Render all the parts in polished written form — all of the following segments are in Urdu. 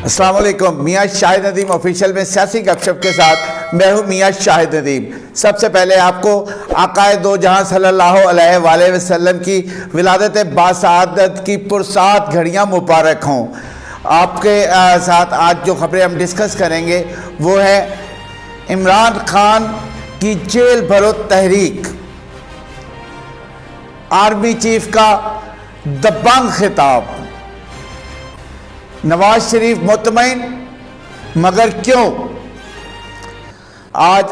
السلام علیکم۔ میاں شاہد ندیم آفیشیل میں سیاسی گپ شپ کے ساتھ میں ہوں میاں شاہد ندیم۔ سب سے پہلے آپ کو آقائے دو جہاں صلی اللہ علیہ وآلہ وسلم کی ولادت باسعادت کی پرسعادت گھڑیاں مبارک ہوں۔ آپ کے ساتھ آج جو خبریں ہم ڈسکس کریں گے وہ ہے عمران خان کی جیل بھرو تحریک، آرمی چیف کا دبنگ خطاب، نواز شریف مطمئن مگر کیوں؟ آج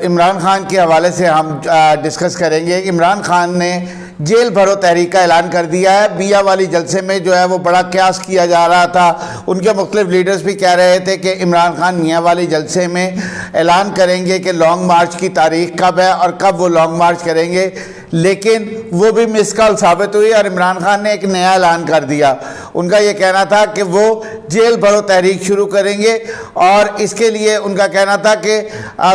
عمران خان کے حوالے سے ہم ڈسکس کریں گے۔ عمران خان نے جیل بھرو تحریک کا اعلان کر دیا ہے۔ میاں والی جلسے میں جو ہے وہ بڑا قیاس کیا جا رہا تھا، ان کے مختلف لیڈرز بھی کہہ رہے تھے کہ عمران خان میاں والی جلسے میں اعلان کریں گے کہ لانگ مارچ کی تاریخ کب ہے اور کب وہ لانگ مارچ کریں گے، لیکن وہ بھی مس کال ثابت ہوئی اور عمران خان نے ایک نیا اعلان کر دیا۔ ان کا یہ کہنا تھا کہ وہ جیل بھرو تحریک شروع کریں گے اور اس کے لیے ان کا کہنا تھا کہ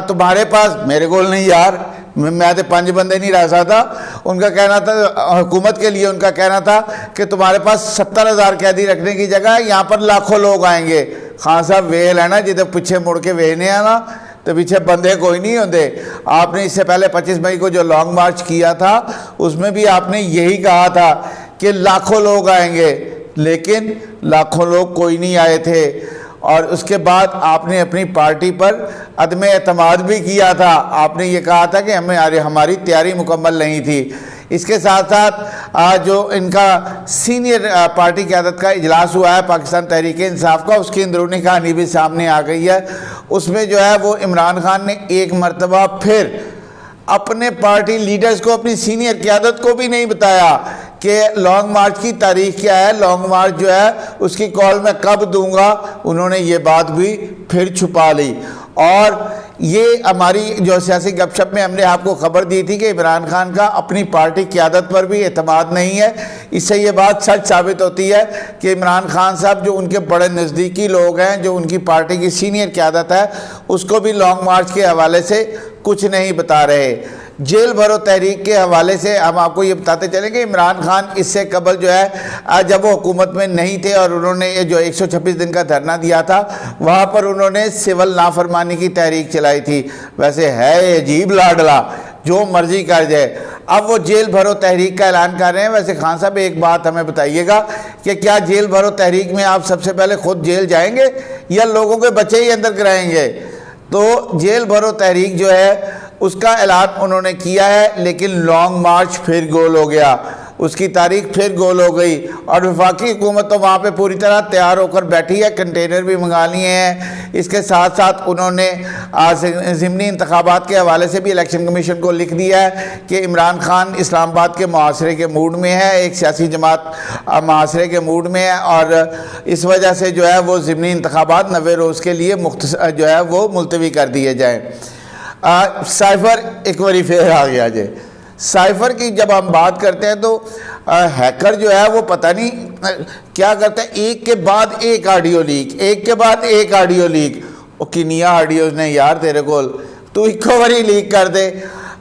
تمہارے پاس، میرے گول نہیں یار، میں تو 5 بندے نہیں رہ سکتا، ان کا کہنا تھا حکومت کے لیے، ان کا کہنا تھا کہ تمہارے پاس 70,000 قیدی رکھنے کی جگہ یہاں پر لاکھوں لوگ آئیں گے۔ خان صاحب ویل ہے نا جدھر پیچھے مڑ کے وینے آنا تو پیچھے بندے کوئی نہیں ہوتے۔ آپ نے اس سے پہلے 25 مئی کو جو لانگ مارچ کیا تھا اس میں بھی آپ نے یہی کہا تھا کہ لاکھوں لوگ آئیں گے، لیکن لاکھوں لوگ کوئی نہیں آئے تھے۔ اور اس کے بعد آپ نے اپنی پارٹی پر عدم اعتماد بھی کیا تھا۔ آپ نے یہ کہا تھا کہ ہماری تیاری مکمل نہیں تھی۔ اس کے ساتھ ساتھ جو ان کا سینئر پارٹی قیادت کا اجلاس ہوا ہے پاکستان تحریک انصاف کا، اس کی اندرونی کہانی بھی سامنے آ گئی ہے۔ اس میں جو ہے وہ عمران خان نے ایک مرتبہ پھر اپنے پارٹی لیڈرز کو، اپنی سینئر قیادت کو بھی نہیں بتایا کہ لانگ مارچ کی تاریخ کیا ہے، لانگ مارچ جو ہے اس کی کال میں کب دوں گا۔ انہوں نے یہ بات بھی پھر چھپا لی۔ اور یہ ہماری جو سیاسی گپ شپ میں ہم نے آپ کو خبر دی تھی کہ عمران خان کا اپنی پارٹی قیادت پر بھی اعتماد نہیں ہے۔ اس سے یہ بات سچ ثابت ہوتی ہے کہ عمران خان صاحب جو ان کے بڑے نزدیکی لوگ ہیں، جو ان کی پارٹی کی سینئر قیادت ہے، اس کو بھی لانگ مارچ کے حوالے سے کچھ نہیں بتا رہے۔ جیل بھرو تحریک کے حوالے سے ہم آپ کو یہ بتاتے چلیں کہ عمران خان اس سے قبل جو ہے جب وہ حکومت میں نہیں تھے اور انہوں نے یہ جو 126 دن کا دھرنا دیا تھا، وہاں پر انہوں نے سول نافرمانی کی تحریک چلائی تھی۔ ویسے ہے عجیب لاڈلا، جو مرضی کر جائے۔ اب وہ جیل بھرو تحریک کا اعلان کر رہے ہیں۔ ویسے خان صاحب ایک بات ہمیں بتائیے گا کہ کیا جیل بھرو تحریک میں آپ سب سے پہلے خود جیل جائیں گے یا لوگوں کے بچے ہی اندر کرائیں گے؟ تو جیل بھرو تحریک جو ہے اس کا اعلان انہوں نے کیا ہے، لیکن لانگ مارچ پھر گول ہو گیا، اس کی تاریخ پھر گول ہو گئی۔ اور وفاقی حکومت تو وہاں پہ پوری طرح تیار ہو کر بیٹھی ہے، کنٹینر بھی منگا لیے ہیں۔ اس کے ساتھ ساتھ انہوں نے ضمنی انتخابات کے حوالے سے بھی الیکشن کمیشن کو لکھ دیا ہے کہ عمران خان اسلام آباد کے محاصرے کے موڈ میں ہے، ایک سیاسی جماعت محاصرے کے موڈ میں ہے، اور اس وجہ سے جو ہے وہ ضمنی انتخابات 90 روز کے لیے جو ہے وہ ملتوی کر دیے جائیں۔ سائفر ایک باری پھر آ گیا جی۔ سائفر کی جب ہم بات کرتے ہیں تو ہیکر جو ہے وہ پتہ نہیں کیا کرتا ہے، ایک کے بعد ایک آڈیو لیک، ایک کے بعد ایک آڈیو لیک۔ وہ کنیا آڈیوز نے یار تیرے کول، تو ایکو باری لیک کر دے۔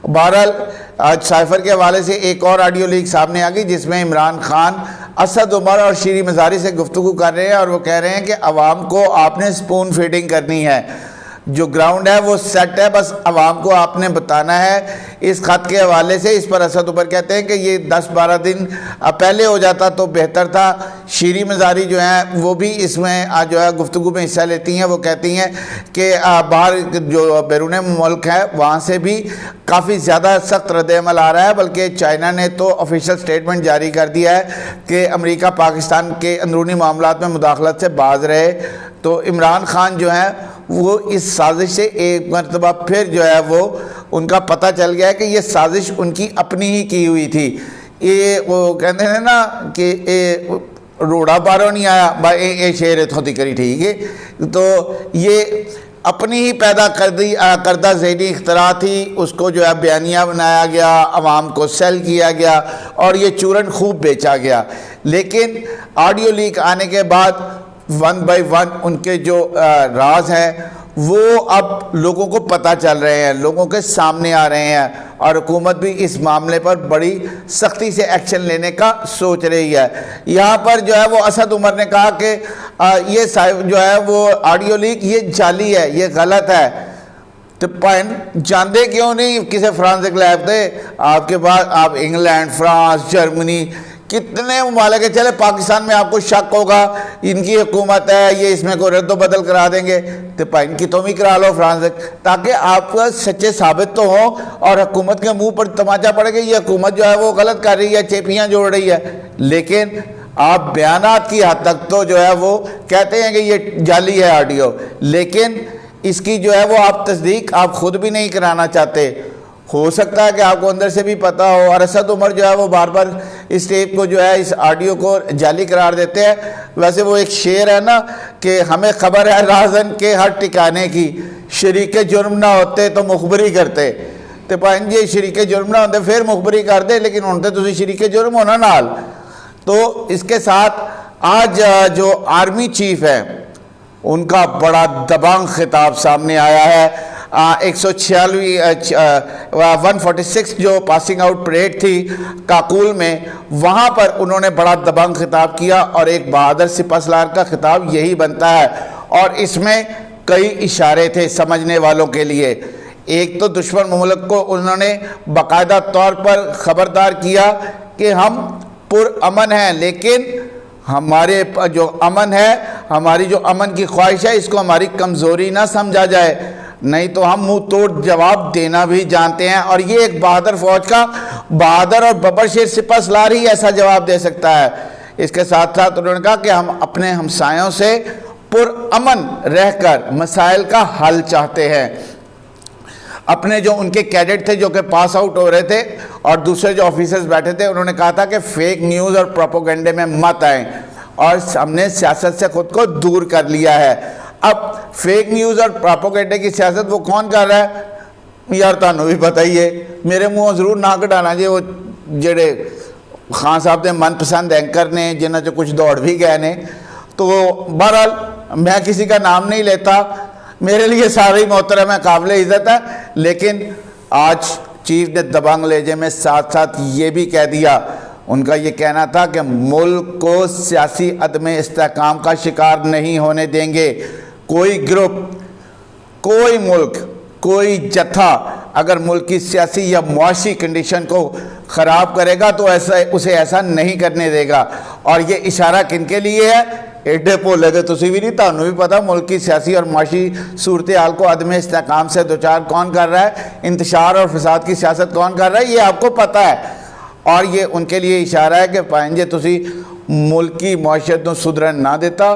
بہرحال آج سائفر کے حوالے سے ایک اور آڈیو لیک سامنے آ گئی جس میں عمران خان اسد عمر اور شیریں مزاری سے گفتگو کر رہے ہیں اور وہ کہہ رہے ہیں کہ عوام کو آپ نے سپون فیڈنگ کرنی ہے، جو گراؤنڈ ہے وہ سیٹ ہے، بس عوام کو آپ نے بتانا ہے۔ اس خط کے حوالے سے اس پر اسد عمر کہتے ہیں کہ یہ 10-12 دن پہلے ہو جاتا تو بہتر تھا۔ شیریں مزاری جو ہیں وہ بھی اس میں جو ہے گفتگو میں حصہ لیتی ہیں۔ وہ کہتی ہیں کہ باہر جو بیرون ملک ہے وہاں سے بھی کافی زیادہ سخت رد عمل آ رہا ہے، بلکہ چائنا نے تو آفیشیل سٹیٹمنٹ جاری کر دیا ہے کہ امریکہ پاکستان کے اندرونی معاملات میں مداخلت سے باز رہے۔ تو عمران خان جو ہیں وہ اس سازش سے ایک مرتبہ پھر جو ہے وہ ان کا پتہ چل گیا ہے کہ یہ سازش ان کی اپنی ہی کی ہوئی تھی۔ یہ وہ کہتے ہیں نا کہ روڑا باروں نہیں آیا بھائی اے شیر تھوتی کری، ٹھیک ہے۔ تو یہ اپنی ہی پیدا کردہ ذہنی اختراع تھی، اس کو جو ہے بیانیہ بنایا گیا، عوام کو سیل کیا گیا اور یہ چورن خوب بیچا گیا۔ لیکن آڈیو لیک آنے کے بعد 1 بائی 1 ان کے جو راز ہیں وہ اب لوگوں کو پتہ چل رہے ہیں، لوگوں کے سامنے آ رہے ہیں، اور حکومت بھی اس معاملے پر بڑی سختی سے ایکشن لینے کا سوچ رہی ہے۔ یہاں پر جو ہے وہ اسد عمر نے کہا کہ یہ جو ہے وہ آڈیو لیک یہ جعلی ہے، یہ غلط ہے۔ تو جانتے کیوں نہیں کسی فرانسک لیب تھے آپ کے پاس؟ آپ انگلینڈ، فرانس، جرمنی، کتنے ممالک ہے، چلے پاکستان میں آپ کو شک ہوگا ان کی حکومت ہے، یہ اس میں کوئی رد و بدل کرا دیں گے، تو ان کی تم ہی کرا لو فرانسک، تاکہ آپ کا سچے ثابت تو ہوں اور حکومت کے منہ پر تماچا پڑے گا یہ حکومت جو ہے وہ غلط کر رہی ہے، چیپیاں جوڑ رہی ہے۔ لیکن آپ بیانات کی حد تک تو جو ہے وہ کہتے ہیں کہ یہ جعلی ہے آڈیو، لیکن اس کی جو ہے وہ آپ تصدیق آپ خود بھی نہیں کرانا چاہتے۔ ہو سکتا ہے کہ آپ کو اندر سے بھی پتہ ہو، اور اسد عمر جو ہے وہ بار بار اس ٹیپ کو جو ہے اس آڈیو کو جعلی قرار دیتے ہیں۔ ویسے وہ ایک شعر ہے نا کہ ہمیں خبر ہے رازن کے ہر ٹھکانے کی، شریک جرم نہ ہوتے تو مخبری کرتے۔ تو پائیں جی شریک جرم نہ ہوتے پھر مخبری کر دے، لیکن ہوتے تسی شریک جرم ہونا نال۔ تو اس کے ساتھ آج جو آرمی چیف ہے ان کا بڑا دبانگ خطاب سامنے آیا ہے۔ 146 جو پاسنگ آؤٹ پریڈ تھی کاکول میں، وہاں پر انہوں نے بڑا دبانگ خطاب کیا، اور ایک بہادر سپہ سالار کا خطاب یہی بنتا ہے، اور اس میں کئی اشارے تھے سمجھنے والوں کے لیے۔ ایک تو دشمن مملک کو انہوں نے باقاعدہ طور پر خبردار کیا کہ ہم پر امن ہیں، لیکن ہمارے جو امن ہے، ہماری جو امن کی خواہش ہے، اس کو ہماری کمزوری نہ سمجھا جائے، نہیں تو ہم منہ توڑ جواب دینا بھی جانتے ہیں۔ اور یہ ایک بہادر فوج کا بہادر اور ببر شیر سپہ سالار ہی ایسا جواب دے سکتا ہے۔ اس کے ساتھ ساتھ انہوں نے کہا کہ ہم اپنے ہمسایوں سے پر امن رہ کر مسائل کا حل چاہتے ہیں۔ اپنے جو ان کے کیڈٹ تھے جو کہ پاس آؤٹ ہو رہے تھے اور دوسرے جو آفیسرز بیٹھے تھے، انہوں نے کہا تھا کہ فیک نیوز اور پروپیگنڈے میں مت آئیں، اور ہم نے سیاست سے خود کو دور کر لیا ہے۔ اب فیک نیوز اور پروپیگنڈے کی سیاست وہ کون کر رہا ہے؟ یار تانوں بھی پتہ ہی ہے، میرے منہ ضرور نہ کٹانا جی وہ جڑے خان صاحب دے من پسند اینکر نے جنہاں جو کچھ دوڑ بھی گئے نے۔ تو بہرحال میں کسی کا نام نہیں لیتا، میرے لیے سارے محترم ہے، قابل عزت ہے، لیکن آج چیف نے دبنگ لہجے میں ساتھ ساتھ یہ بھی کہہ دیا، ان کا یہ کہنا تھا کہ ملک کو سیاسی عدم استحکام کا شکار نہیں ہونے دیں گے۔ کوئی گروپ، کوئی ملک، کوئی جتھا اگر ملک کی سیاسی یا معاشی کنڈیشن کو خراب کرے گا تو اسے ایسا نہیں کرنے دے گا۔ اور یہ اشارہ کن کے لیے ہے؟ ایڈے بولے گے تسی بھی نہیں، تانوں بھی پتا ملک کی سیاسی اور معاشی صورتحال کو عدم استحکام سے دوچار کون کر رہا ہے، انتشار اور فساد کی سیاست کون کر رہا ہے، یہ آپ کو پتہ ہے۔ اور یہ ان کے لیے اشارہ ہے کہ پائیں جے تسی ملک کی معاشیت نو سدھرن نہ دیتا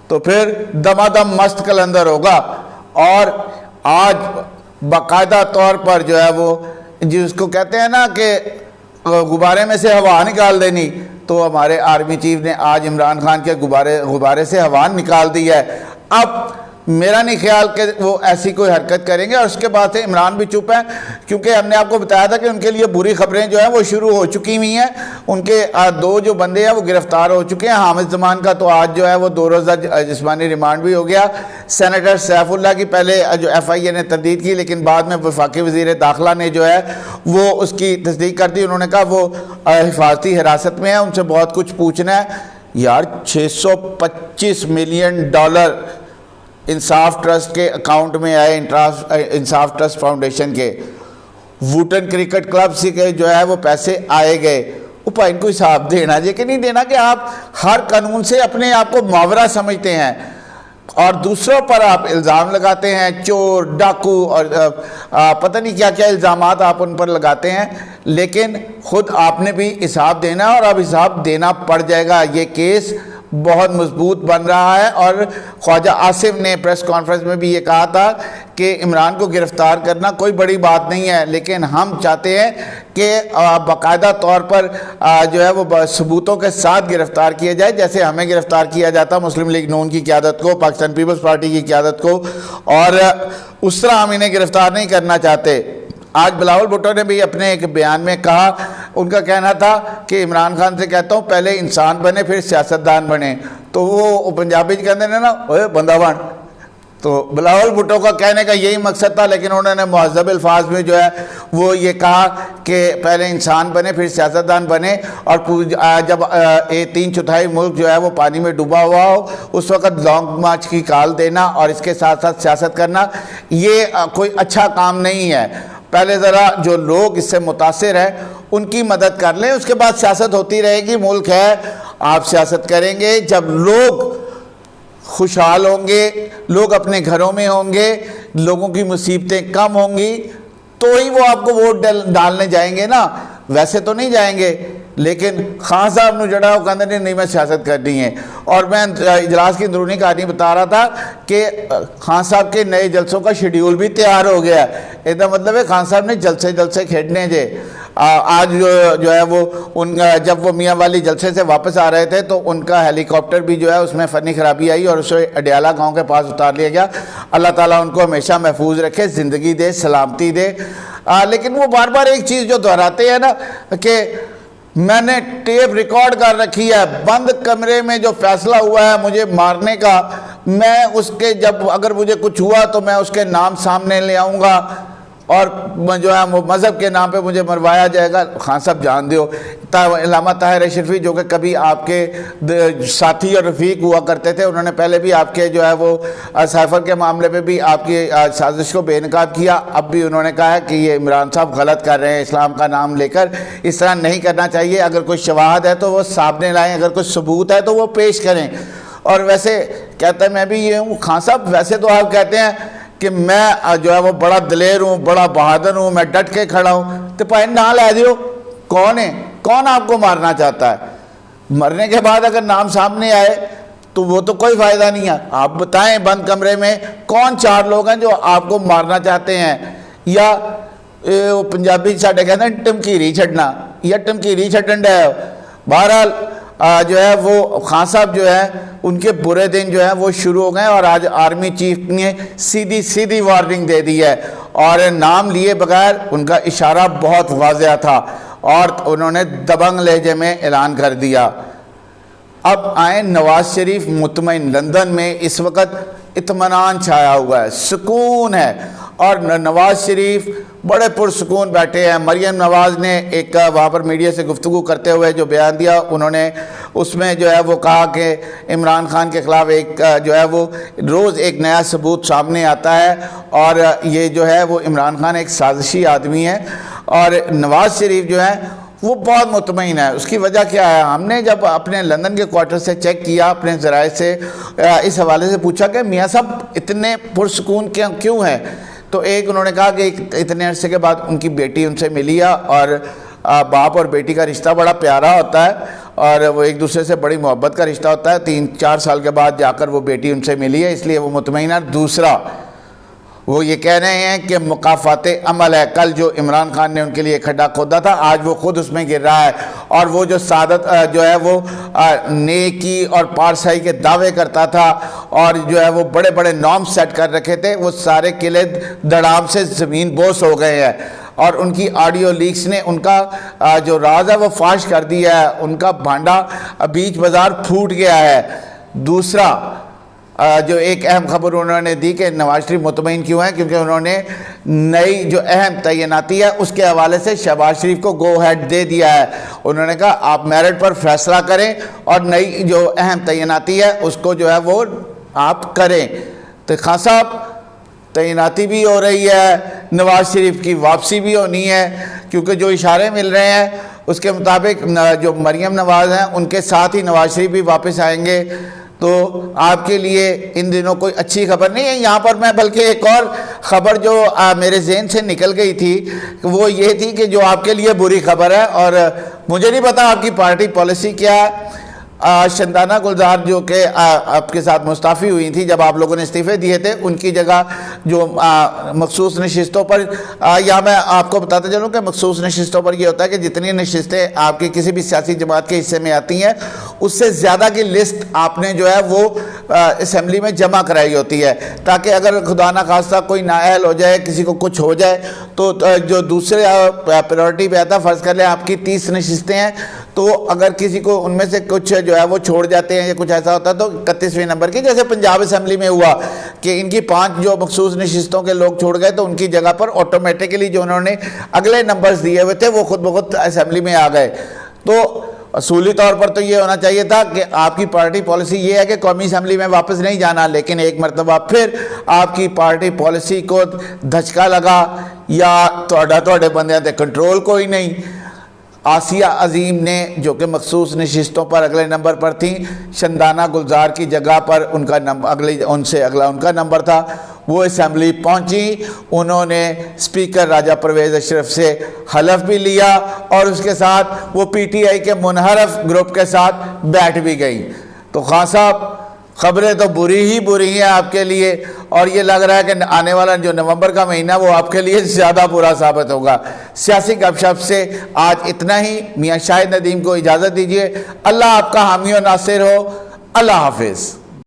تو پھر دمادم مست کلندر ہوگا۔ اور آج باقاعدہ طور پر جو ہے وہ جس کو کہتے ہیں نا کہ غبارے میں سے ہوا نکال دینی، تو ہمارے آرمی چیف نے آج عمران خان کے غبارے سے ہوا نکال دی ہے۔ اب میرا نہیں خیال کہ وہ ایسی کوئی حرکت کریں گے، اور اس کے بعد سے عمران بھی چپ ہیں، کیونکہ ہم نے آپ کو بتایا تھا کہ ان کے لیے بری خبریں جو ہیں وہ شروع ہو چکی ہوئی ہیں۔ ان کے دو جو بندے ہیں وہ گرفتار ہو چکے ہیں۔ حامد زمان کا تو آج جو ہے وہ 2 روزہ جسمانی ریمانڈ بھی ہو گیا۔ سینیٹر سیف اللہ کی پہلے جو ایف آئی اے نے تردید کی، لیکن بعد میں وفاقی وزیر داخلہ نے جو ہے وہ اس کی تصدیق کر دی۔ انہوں نے کہا وہ حفاظتی حراست میں ہے، ان سے بہت کچھ پوچھنا ہے۔ یار $625 ملین انصاف ٹرسٹ کے اکاؤنٹ میں آئے، انصاف ٹرسٹ فاؤنڈیشن کے، ووٹن کرکٹ کلب سے کے جو ہے وہ پیسے آئے گئے۔ اوپا ان کو حساب دینا جی کہ نہیں دینا، کہ آپ ہر قانون سے اپنے آپ کو ماورا سمجھتے ہیں اور دوسروں پر آپ الزام لگاتے ہیں، چور، ڈاکو اور پتہ نہیں کیا کیا الزامات آپ ان پر لگاتے ہیں، لیکن خود آپ نے بھی حساب دینا ہے، اور اب حساب دینا پڑ جائے گا۔ یہ کیس بہت مضبوط بن رہا ہے، اور خواجہ آصف نے پریس کانفرنس میں بھی یہ کہا تھا کہ عمران کو گرفتار کرنا کوئی بڑی بات نہیں ہے، لیکن ہم چاہتے ہیں کہ باقاعدہ طور پر جو ہے وہ ثبوتوں کے ساتھ گرفتار کیا جائے، جیسے ہمیں گرفتار کیا جاتا مسلم لیگ نون کی قیادت کو، پاکستان پیپلز پارٹی کی قیادت کو، اور اس طرح ہم انہیں گرفتار نہیں کرنا چاہتے۔ آج بلاول بھٹو نے بھی اپنے ایک بیان میں کہا، ان کا کہنا تھا کہ عمران خان سے کہتا ہوں پہلے انسان بنے پھر سیاستدان بنے، تو وہ پنجابی کہتے ہیں نا اوے بندہ بن، تو بلاول بھٹو کا کہنے کا یہی مقصد تھا، لیکن انہوں نے مہذب الفاظ میں جو ہے وہ یہ کہا کہ پہلے انسان بنے پھر سیاستدان بنے، اور جب 3/4 ملک جو ہے وہ پانی میں ڈوبا ہوا ہو اس وقت لانگ مارچ کی کال دینا اور اس کے ساتھ ساتھ سیاست کرنا یہ کوئی اچھا کام نہیں ہے۔ پہلے ذرا جو لوگ اس سے متاثر ہیں ان کی مدد کر لیں، اس کے بعد سیاست ہوتی رہے گی۔ ملک ہے، آپ سیاست کریں گے جب لوگ خوشحال ہوں گے، لوگ اپنے گھروں میں ہوں گے، لوگوں کی مصیبتیں کم ہوں گی، تو ہی وہ آپ کو ووٹ ڈالنے جائیں گے نا، ویسے تو نہیں جائیں گے۔ لیکن خان صاحب نے جڑا وہ کہتے نہیں میں سیاست کرنی ہے، اور میں اجلاس کی اندرونی کہانی بتا رہا تھا کہ خان صاحب کے نئے جلسوں کا شیڈیول بھی تیار ہو گیا ہے۔ اس کا مطلب ہے خان صاحب نے جلسے کھیڑنے تھے۔ آج جو ہے وہ جب وہ میاں والی جلسے سے واپس آ رہے تھے تو ان کا ہیلی کاپٹر بھی جو ہے اس میں فنی خرابی آئی اور اسے اڈیالہ گاؤں کے پاس اتار لیا گیا۔ اللہ تعالیٰ ان کو ہمیشہ محفوظ رکھے، زندگی دے، سلامتی دے۔ لیکن وہ بار بار ایک چیز جو دہراتے ہیں نا کہ میں نے ٹیپ ریکارڈ کر رکھی ہے، بند کمرے میں جو فیصلہ ہوا ہے مجھے مارنے کا، میں اس کے جب اگر مجھے کچھ ہوا تو میں اس کے نام سامنے لے آؤں گا اور جو ہے مذہب کے نام پہ مجھے مروایا جائے گا۔ خان صاحب جان دیو، علامہ طاہر اشرفی جو کہ کبھی آپ کے ساتھی اور رفیق ہوا کرتے تھے، انہوں نے پہلے بھی آپ کے جو ہے وہ سائفر کے معاملے پہ بھی آپ کی سازش کو بے نقاب کیا۔ اب بھی انہوں نے کہا ہے کہ یہ عمران صاحب غلط کر رہے ہیں، اسلام کا نام لے کر اس طرح نہیں کرنا چاہیے۔ اگر کوئی شواہد ہے تو وہ سامنے لائیں، اگر کوئی ثبوت ہے تو وہ پیش کریں۔ اور ویسے کہتا ہے میں بھی یہ ہوں، خان صاحب ویسے تو آپ کہتے ہیں کہ میں جو ہے وہ بڑا دلیر ہوں، بڑا بہادر ہوں، میں ڈٹ کے کھڑا ہوں، تو پائے نہ لے دیو کون ہے، کون آپ کو مارنا چاہتا ہے؟ مرنے کے بعد اگر نام سامنے آئے تو وہ تو کوئی فائدہ نہیں ہے۔ آپ بتائیں بند کمرے میں کون 4 لوگ ہیں جو آپ کو مارنا چاہتے ہیں، یا پنجابی ساڈے کہتے ہیں ٹمکیری چھڑنا یا ٹمکیری چھڑن ہے۔ بہرحال جو ہے وہ خان صاحب جو ہے ان کے برے دن جو ہے وہ شروع ہو گئے، اور آج آرمی چیف نے سیدھی وارننگ دے دی ہے، اور نام لیے بغیر ان کا اشارہ بہت واضح تھا اور انہوں نے دبنگ لہجے میں اعلان کر دیا۔ اب آئیں نواز شریف مطمئن، لندن میں اس وقت اطمینان چھایا ہوا ہے، سکون ہے، اور نواز شریف بڑے پرسکون بیٹھے ہیں۔ مریم نواز نے ایک وہاں پر میڈیا سے گفتگو کرتے ہوئے جو بیان دیا، انہوں نے اس میں جو ہے وہ کہا کہ عمران خان کے خلاف ایک جو ہے وہ روز ایک نیا ثبوت سامنے آتا ہے، اور یہ جو ہے وہ عمران خان ایک سازشی آدمی ہے، اور نواز شریف جو ہے وہ بہت مطمئن ہے۔ اس کی وجہ کیا ہے؟ ہم نے جب اپنے لندن کے کوارٹر سے چیک کیا، اپنے ذرائع سے اس حوالے سے پوچھا کہ میاں صاحب اتنے پرسکون کیوں ہیں، تو ایک انہوں نے کہا کہ اتنے عرصے کے بعد ان کی بیٹی ان سے ملی ہے، اور باپ اور بیٹی کا رشتہ بڑا پیارا ہوتا ہے اور وہ ایک دوسرے سے بڑی محبت کا رشتہ ہوتا ہے۔ 3-4 سال کے بعد جا کر وہ بیٹی ان سے ملی ہے، اس لیے وہ مطمئن ہے۔ دوسرا وہ یہ کہہ رہے ہیں کہ مقافات عمل ہے، کل جو عمران خان نے ان کے لیے کھڈا کھودا تھا آج وہ خود اس میں گر رہا ہے، اور وہ جو سعادت جو ہے وہ نیکی اور پارسائی کے دعوے کرتا تھا اور جو ہے وہ بڑے بڑے نام سیٹ کر رکھے تھے، وہ سارے قلعے دڑام سے زمین بوس ہو گئے ہیں، اور ان کی آڈیو لیکس نے ان کا جو راز ہے وہ فاش کر دیا ہے، ان کا بھانڈا بیچ بازار پھوٹ گیا ہے۔ دوسرا جو ایک اہم خبر انہوں نے دی کہ نواز شریف مطمئن کیوں ہیں، کیونکہ انہوں نے نئی جو اہم تعیناتی ہے اس کے حوالے سے شہباز شریف کو گو ہیڈ دے دیا ہے۔ انہوں نے کہا آپ میرٹ پر فیصلہ کریں اور نئی جو اہم تعیناتی ہے اس کو جو ہے وہ آپ کریں۔ تو خان صاحب تعیناتی بھی ہو رہی ہے، نواز شریف کی واپسی بھی ہونی ہے، کیونکہ جو اشارے مل رہے ہیں اس کے مطابق جو مریم نواز ہیں ان کے ساتھ ہی نواز شریف بھی واپس آئیں گے۔ تو آپ کے لیے ان دنوں کوئی اچھی خبر نہیں ہے۔ یہاں پر میں بلکہ ایک اور خبر جو میرے ذہن سے نکل گئی تھی وہ یہ تھی کہ جو آپ کے لیے بری خبر ہے، اور مجھے نہیں پتا آپ کی پارٹی پالیسی کیا ہے۔ شندانہ گلزار جو کہ آپ کے ساتھ مستعفی ہوئی تھی جب آپ لوگوں نے استعفے دیے تھے، ان کی جگہ جو مخصوص نشستوں پر، یا میں آپ کو بتاتا چلوں کہ مخصوص نشستوں پر یہ ہوتا ہے کہ جتنی نشستیں آپ کی کسی بھی سیاسی جماعت کے حصے میں آتی ہیں اس سے زیادہ کی لسٹ آپ نے جو ہے وہ اسمبلی میں جمع کرائی ہوتی ہے، تاکہ اگر خدا نخواستہ کوئی نااہل ہو جائے، کسی کو کچھ ہو جائے، تو جو دوسرے پریورٹی پہ آتا ہے، فرض کر لیں آپ کی 30 نشستیں ہیں تو اگر کسی کو ان میں سے کچھ جو ہے وہ چھوڑ جاتے ہیں یا کچھ ایسا ہوتا ہے تو 31ویں نمبر کی، جیسے پنجاب اسمبلی میں ہوا کہ ان کی 5 جو مخصوص نشستوں کے لوگ چھوڑ گئے تو ان کی جگہ پر آٹومیٹکلی جو انہوں نے اگلے نمبرز دیے ہوئے تھے وہ خود بخود اسمبلی میں آ گئے۔ تو اصولی طور پر تو یہ ہونا چاہیے تھا کہ آپ کی پارٹی پالیسی یہ ہے کہ قومی اسمبلی میں واپس نہیں جانا، لیکن ایک مرتبہ پھر آپ کی پارٹی پالیسی کو دھچکا لگا یا توڑے بندیاں تے کنٹرول کوئی نہیں۔ آسیہ عظیم نے جو کہ مخصوص نشستوں پر اگلے نمبر پر تھیں، شندانہ گلزار کی جگہ پر ان کا نمبر تھا، وہ اسمبلی پہنچی، انہوں نے اسپیکر راجہ پرویز اشرف سے حلف بھی لیا اور اس کے ساتھ وہ پی ٹی آئی کے منحرف گروپ کے ساتھ بیٹھ بھی گئی۔ تو خان صاحب خبریں تو بری ہی بری ہیں آپ کے لیے، اور یہ لگ رہا ہے کہ آنے والا جو نومبر کا مہینہ وہ آپ کے لیے زیادہ برا ثابت ہوگا۔ سیاسی گپ شپ سے آج اتنا ہی، میاں شاہد ندیم کو اجازت دیجیے۔ اللہ آپ کا حامی و ناصر ہو، اللہ حافظ۔